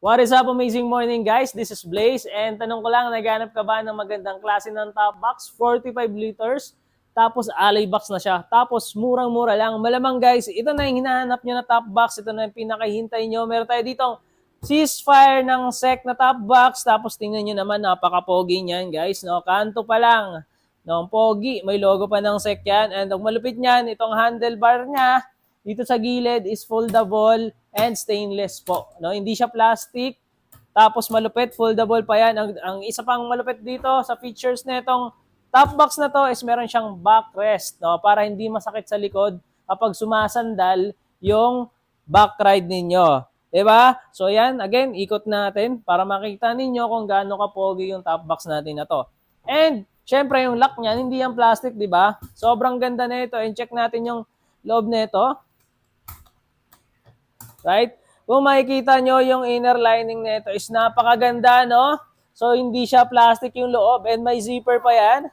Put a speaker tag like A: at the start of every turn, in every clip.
A: What is up, amazing morning guys? This is Blaze and tanong ko lang, naghanap ka ba ng magandang klase ng top box? 45 liters, tapos alloy box na siya. Tapos murang-mura lang. Malamang guys, ito na yung hinahanap nyo na top box. Ito na yung pinakahintay nyo. Meron tayo ditong ceasefire ng SEC na top box. Tapos tingnan nyo naman, napaka-pogi niyan guys. No? Kanto pa lang. No, pogi, may logo pa ng SEC yan. And ang malupit niyan, itong handlebar niya, dito sa gilid is foldable and stainless po. No, hindi siya plastic. Tapos malupit, foldable pa yan. Ang isa pang malupit dito sa features nitong top box na to is meron siyang backrest, no, para hindi masakit sa likod kapag sumasandal yung back ride ninyo. 'Di ba? So yan, again, ikot natin para makita ninyo kung gaano kapogi yung top box natin na to. And syempre yung lock niya, hindi yan plastic, 'di ba? Sobrang ganda nito. And check natin yung loob nito. Right? Kung makikita nyo, yung inner lining nito is napakaganda, no? So, hindi siya plastic yung loob and may zipper pa yan.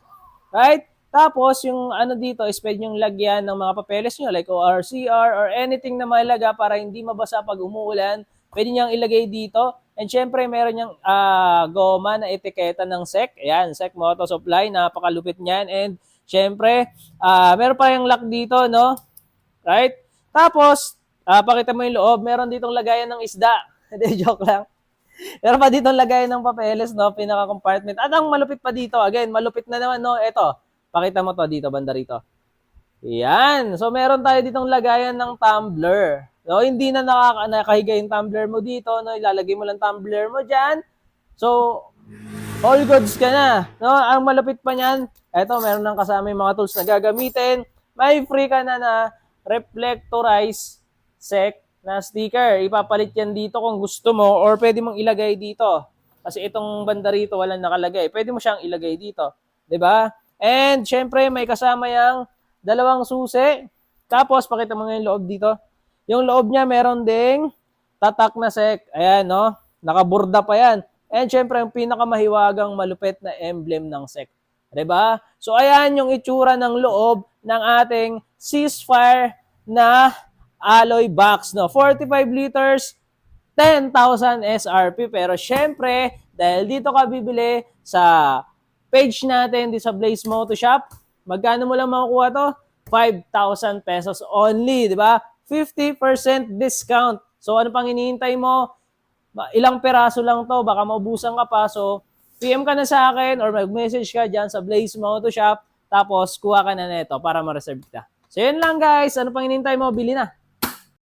A: Right? Tapos, yung ano dito is pwede nyo lagyan ng mga papeles nyo like ORCR or anything na mahalaga para hindi mabasa pag umuulan. Pwede nyo ilagay dito. And syempre, meron niyang goma na etiketa ng SEC. Ayan, SEC Moto Supply. Napakalupit niyan. And syempre, meron pa yung lock dito, no? Right? Tapos, pakita mo yung loob, meron ditong lagayan ng isda. Hindi, joke lang. Meron pa ditong lagayan ng papeles, no? Pinaka-compartment. At ang malupit pa dito, again, malupit na naman, no? Ito, pakita mo to dito, banda rito. Yan. So, meron tayo ditong lagayan ng tumbler. No, hindi na nakahiga yung tumbler mo dito, no? Ilalagay mo lang tumbler mo dyan. So, all goods ka na. No? Ang malupit pa niyan, eto, meron nang kasama yung mga tools na gagamitin. May free ka na reflectorized SEC na sticker. Ipapalit yan dito kung gusto mo or pwede mong ilagay dito. Kasi itong banda rito walang nakalagay. Pwede mo siyang ilagay dito. 'Di ba? And syempre may kasama yang dalawang susi. Tapos pakita mo nga yung loob dito. Yung loob niya meron ding tatak na SEC. Ayan, no? Nakaburda pa yan. And syempre yung pinakamahiwagang malupit na emblem ng SEC. 'Di ba? So ayan yung itsura ng loob ng ating ceasefire na alloy box, no? 45 liters, 10,000 SRP. Pero syempre, dahil dito ka bibili sa page natin, di sa Blaze Moto Shop, magkano mo lang makukuha to? 5,000 pesos only, di ba? 50% discount. So ano pang hinihintay mo? Ilang peraso lang to, baka maubusan ka pa. So PM ka na sa akin or mag-message ka dyan sa Blaze Moto Shop, tapos kuha ka na nito para ma-reserve ka. So yun lang guys, ano pang hinihintay mo? Bili na.